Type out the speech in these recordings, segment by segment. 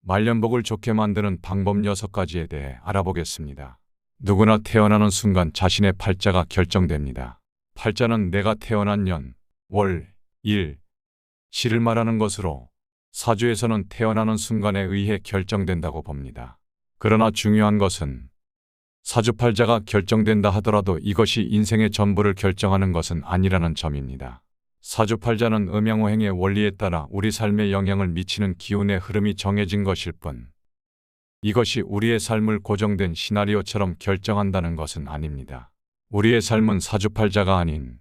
말년복을 좋게 만드는 방법 6가지에 대해 알아보겠습니다. 누구나 태어나는 순간 자신의 팔자가 결정됩니다. 팔자는 내가 태어난 년, 월, 일, 시를 말하는 것으로 사주에서는 태어나는 순간에 의해 결정된다고 봅니다. 그러나 중요한 것은 사주팔자가 결정된다 하더라도 이것이 인생의 전부를 결정하는 것은 아니라는 점입니다. 사주팔자는 음양오행의 원리에 따라 우리 삶에 영향을 미치는 기운의 흐름이 정해진 것일 뿐, 이것이 우리의 삶을 고정된 시나리오처럼 결정한다는 것은 아닙니다. 우리의 삶은 사주팔자가 아닌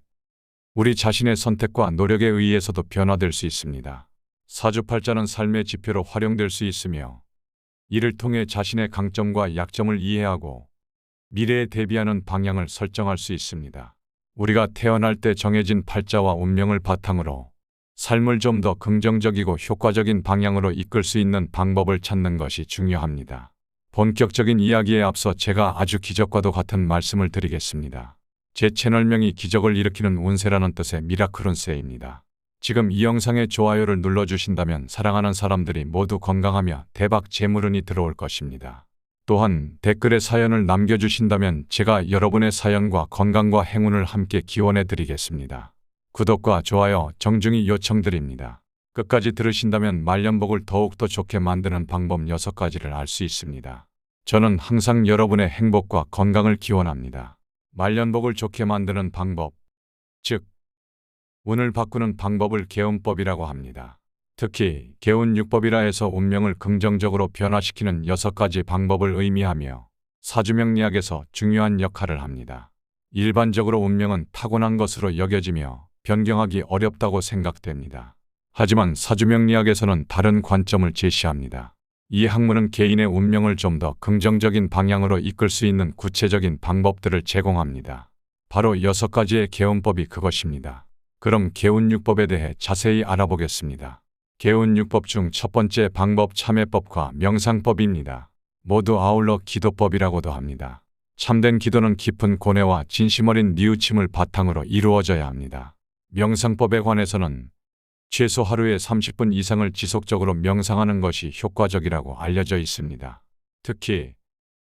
우리 자신의 선택과 노력에 의해서도 변화될 수 있습니다. 사주팔자는 삶의 지표로 활용될 수 있으며, 이를 통해 자신의 강점과 약점을 이해하고 미래에 대비하는 방향을 설정할 수 있습니다. 우리가 태어날 때 정해진 팔자와 운명을 바탕으로 삶을 좀 더 긍정적이고 효과적인 방향으로 이끌 수 있는 방법을 찾는 것이 중요합니다. 본격적인 이야기에 앞서 제가 아주 기적과도 같은 말씀을 드리겠습니다. 제 채널명이 기적을 일으키는 운세라는 뜻의 미라클 운세입니다. 지금 이 영상에 좋아요를 눌러주신다면 사랑하는 사람들이 모두 건강하며 대박 재물운이 들어올 것입니다. 또한 댓글에 사연을 남겨주신다면 제가 여러분의 사연과 건강과 행운을 함께 기원해 드리겠습니다. 구독과 좋아요 정중히 요청드립니다. 끝까지 들으신다면 말년복을 더욱더 좋게 만드는 방법 6가지를 알 수 있습니다. 저는 항상 여러분의 행복과 건강을 기원합니다. 말년복을 좋게 만드는 방법, 즉 운을 바꾸는 방법을 개운법이라고 합니다. 특히 개운육법이라 해서 운명을 긍정적으로 변화시키는 6가지 방법을 의미하며 사주명리학에서 중요한 역할을 합니다. 일반적으로 운명은 타고난 것으로 여겨지며 변경하기 어렵다고 생각됩니다. 하지만 사주명리학에서는 다른 관점을 제시합니다. 이 학문은 개인의 운명을 좀 더 긍정적인 방향으로 이끌 수 있는 구체적인 방법들을 제공합니다. 바로 6가지의 개운법이 그것입니다. 그럼 개운육법에 대해 자세히 알아보겠습니다. 개운육법 중 첫 번째 방법 참회법과 명상법입니다. 모두 아울러 기도법이라고도 합니다. 참된 기도는 깊은 고뇌와 진심 어린 뉘우침을 바탕으로 이루어져야 합니다. 명상법에 관해서는 최소 하루에 30분 이상을 지속적으로 명상하는 것이 효과적이라고 알려져 있습니다. 특히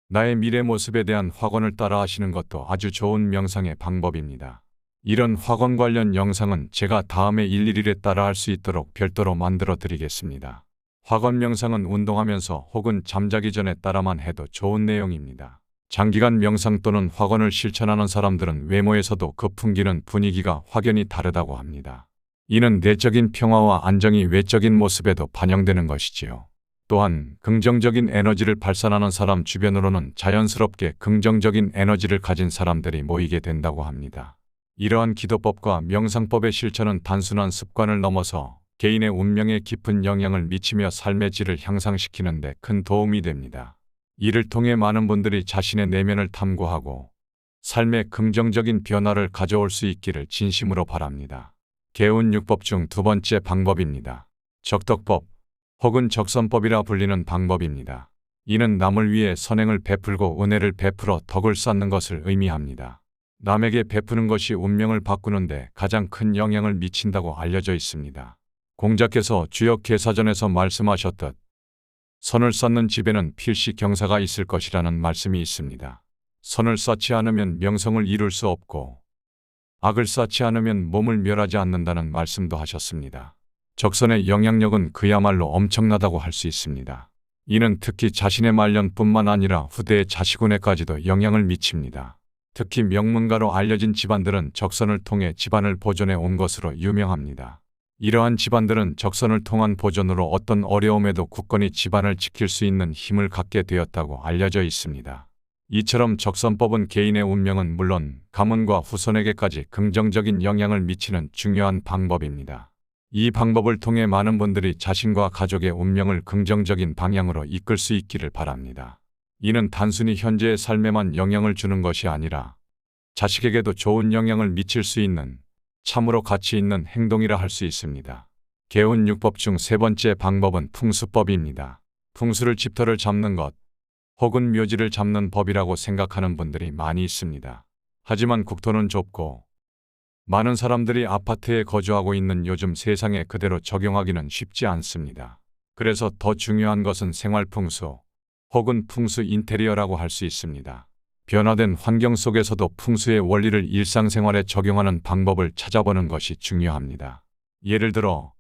나의 미래 모습에 대한 확언을 따라 하시는 것도 아주 좋은 명상의 방법입니다. 이런 확언 관련 영상은 제가 다음에 일일이 따라 할 수 있도록 별도로 만들어 드리겠습니다. 확언 명상은 운동하면서 혹은 잠자기 전에 따라만 해도 좋은 내용입니다. 장기간 명상 또는 확언을 실천하는 사람들은 외모에서도 그 풍기는 분위기가 확연히 다르다고 합니다. 이는 내적인 평화와 안정이 외적인 모습에도 반영되는 것이지요. 또한 긍정적인 에너지를 발산하는 사람 주변으로는 자연스럽게 긍정적인 에너지를 가진 사람들이 모이게 된다고 합니다. 이러한 기도법과 명상법의 실천은 단순한 습관을 넘어서 개인의 운명에 깊은 영향을 미치며 삶의 질을 향상시키는 데 큰 도움이 됩니다. 이를 통해 많은 분들이 자신의 내면을 탐구하고 삶에 긍정적인 변화를 가져올 수 있기를 진심으로 바랍니다. 개운육법 중 두 번째 방법입니다. 적덕법 혹은 적선법이라 불리는 방법입니다. 이는 남을 위해 선행을 베풀고 은혜를 베풀어 덕을 쌓는 것을 의미합니다. 남에게 베푸는 것이 운명을 바꾸는데 가장 큰 영향을 미친다고 알려져 있습니다. 공자께서 주역개사전에서 말씀하셨듯 선을 쌓는 집에는 필시 경사가 있을 것이라는 말씀이 있습니다. 선을 쌓지 않으면 명성을 이룰 수 없고 악을 쌓지 않으면 몸을 멸하지 않는다는 말씀도 하셨습니다. 적선의 영향력은 그야말로 엄청나다고 할 수 있습니다. 이는 특히 자신의 말년뿐만 아니라 후대의 자식운에까지도 영향을 미칩니다. 특히 명문가로 알려진 집안들은 적선을 통해 집안을 보존해 온 것으로 유명합니다. 이러한 집안들은 적선을 통한 보존으로 어떤 어려움에도 굳건히 집안을 지킬 수 있는 힘을 갖게 되었다고 알려져 있습니다. 이처럼 적선법은 개인의 운명은 물론 가문과 후손에게까지 긍정적인 영향을 미치는 중요한 방법입니다. 이 방법을 통해 많은 분들이 자신과 가족의 운명을 긍정적인 방향으로 이끌 수 있기를 바랍니다. 이는 단순히 현재의 삶에만 영향을 주는 것이 아니라 자식에게도 좋은 영향을 미칠 수 있는 참으로 가치 있는 행동이라 할 수 있습니다. 개운육법 중 세 번째 방법은 풍수법입니다. 풍수를 집터를 잡는 것 혹은 묘지를 잡는 법이라고 생각하는 분들이 많이 있습니다. 하지만 국토는 좁고 많은 사람들이 아파트에 거주하고 있는 요즘 세상에 그대로 적용하기는 쉽지 않습니다. 그래서 더 중요한 것은 생활풍수 혹은 풍수 인테리어라고 할 수 있습니다. 변화된 환경 속에서도 풍수의 원리를 일상생활에 적용하는 방법을 찾아보는 것이 중요합니다. 예를 들어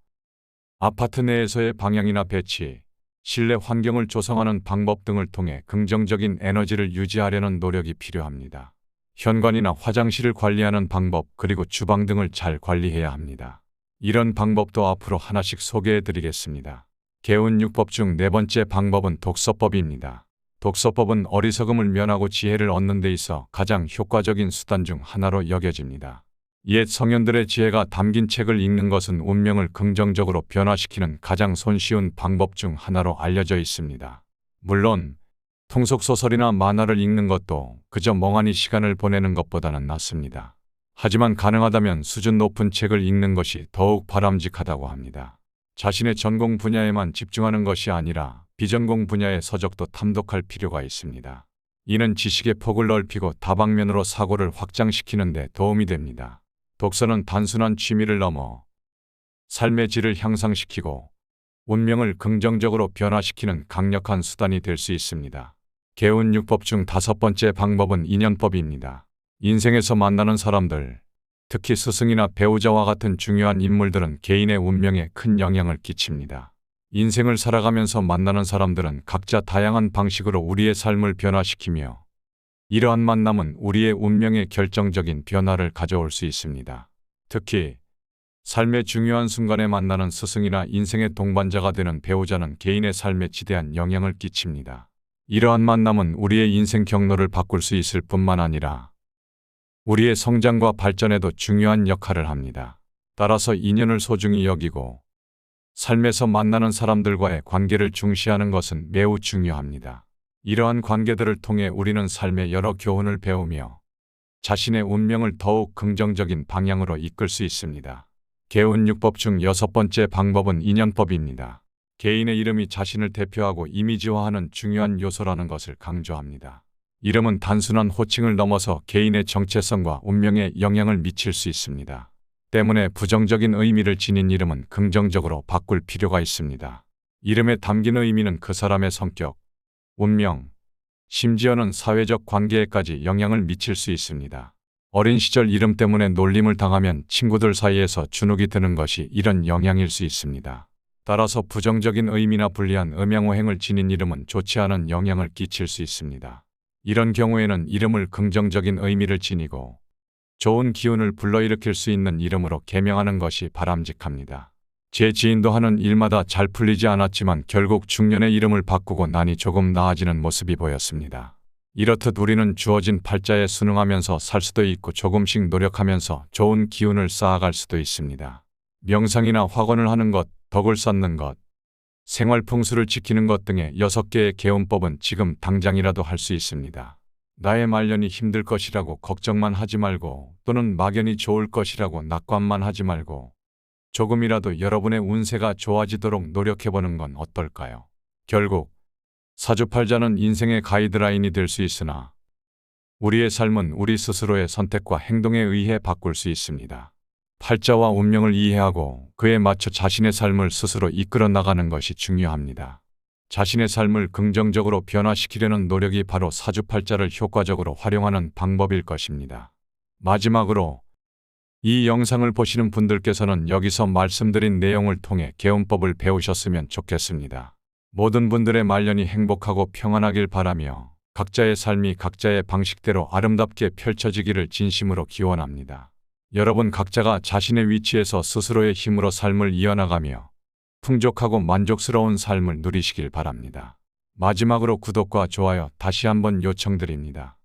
아파트 내에서의 방향이나 배치, 실내 환경을 조성하는 방법 등을 통해 긍정적인 에너지를 유지하려는 노력이 필요합니다. 현관이나 화장실을 관리하는 방법, 그리고 주방 등을 잘 관리해야 합니다. 이런 방법도 앞으로 하나씩 소개해 드리겠습니다. 개운육법 중 네 번째 방법은 독서법입니다. 독서법은 어리석음을 면하고 지혜를 얻는 데 있어 가장 효과적인 수단 중 하나로 여겨집니다. 옛 성현들의 지혜가 담긴 책을 읽는 것은 운명을 긍정적으로 변화시키는 가장 손쉬운 방법 중 하나로 알려져 있습니다. 물론 통속소설이나 만화를 읽는 것도 그저 멍하니 시간을 보내는 것보다는 낫습니다. 하지만 가능하다면 수준 높은 책을 읽는 것이 더욱 바람직하다고 합니다. 자신의 전공 분야에만 집중하는 것이 아니라 비전공 분야의 서적도 탐독할 필요가 있습니다. 이는 지식의 폭을 넓히고 다방면으로 사고를 확장시키는 데 도움이 됩니다. 독서는 단순한 취미를 넘어 삶의 질을 향상시키고 운명을 긍정적으로 변화시키는 강력한 수단이 될 수 있습니다. 개운육법 중 다섯 번째 방법은 인연법입니다. 인생에서 만나는 사람들, 특히 스승이나 배우자와 같은 중요한 인물들은 개인의 운명에 큰 영향을 끼칩니다. 인생을 살아가면서 만나는 사람들은 각자 다양한 방식으로 우리의 삶을 변화시키며 이러한 만남은 우리의 운명에 결정적인 변화를 가져올 수 있습니다. 특히 삶의 중요한 순간에 만나는 스승이나 인생의 동반자가 되는 배우자는 개인의 삶에 지대한 영향을 끼칩니다. 이러한 만남은 우리의 인생 경로를 바꿀 수 있을 뿐만 아니라 우리의 성장과 발전에도 중요한 역할을 합니다. 따라서 인연을 소중히 여기고 삶에서 만나는 사람들과의 관계를 중시하는 것은 매우 중요합니다. 이러한 관계들을 통해 우리는 삶의 여러 교훈을 배우며 자신의 운명을 더욱 긍정적인 방향으로 이끌 수 있습니다. 개운육법 중 여섯 번째 방법은 인연법입니다. 개인의 이름이 자신을 대표하고 이미지화하는 중요한 요소라는 것을 강조합니다. 이름은 단순한 호칭을 넘어서 개인의 정체성과 운명에 영향을 미칠 수 있습니다. 때문에 부정적인 의미를 지닌 이름은 긍정적으로 바꿀 필요가 있습니다. 이름에 담긴 의미는 그 사람의 성격, 운명, 심지어는 사회적 관계에까지 영향을 미칠 수 있습니다. 어린 시절 이름 때문에 놀림을 당하면 친구들 사이에서 주눅이 드는 것이 이런 영향일 수 있습니다. 따라서 부정적인 의미나 불리한 음양오행을 지닌 이름은 좋지 않은 영향을 끼칠 수 있습니다. 이런 경우에는 이름을 긍정적인 의미를 지니고 좋은 기운을 불러일으킬 수 있는 이름으로 개명하는 것이 바람직합니다. 제 지인도 하는 일마다 잘 풀리지 않았지만 결국 중년에 이름을 바꾸고 나니 조금 나아지는 모습이 보였습니다. 이렇듯 우리는 주어진 팔자에 순응하면서 살 수도 있고 조금씩 노력하면서 좋은 기운을 쌓아갈 수도 있습니다. 명상이나 화관을 하는 것, 덕을 쌓는 것, 생활 풍수를 지키는 것 등의 6개의 개운법은 지금 당장이라도 할 수 있습니다. 나의 말년이 힘들 것이라고 걱정만 하지 말고 또는 막연히 좋을 것이라고 낙관만 하지 말고 조금이라도 여러분의 운세가 좋아지도록 노력해보는 건 어떨까요? 결국 사주팔자는 인생의 가이드라인이 될 수 있으나 우리의 삶은 우리 스스로의 선택과 행동에 의해 바꿀 수 있습니다. 팔자와 운명을 이해하고 그에 맞춰 자신의 삶을 스스로 이끌어 나가는 것이 중요합니다. 자신의 삶을 긍정적으로 변화시키려는 노력이 바로 사주팔자를 효과적으로 활용하는 방법일 것입니다. 마지막으로 이 영상을 보시는 분들께서는 여기서 말씀드린 내용을 통해 개운법을 배우셨으면 좋겠습니다. 모든 분들의 말년이 행복하고 평안하길 바라며 각자의 삶이 각자의 방식대로 아름답게 펼쳐지기를 진심으로 기원합니다. 여러분 각자가 자신의 위치에서 스스로의 힘으로 삶을 이어나가며 풍족하고 만족스러운 삶을 누리시길 바랍니다. 마지막으로 구독과 좋아요 다시 한번 요청드립니다.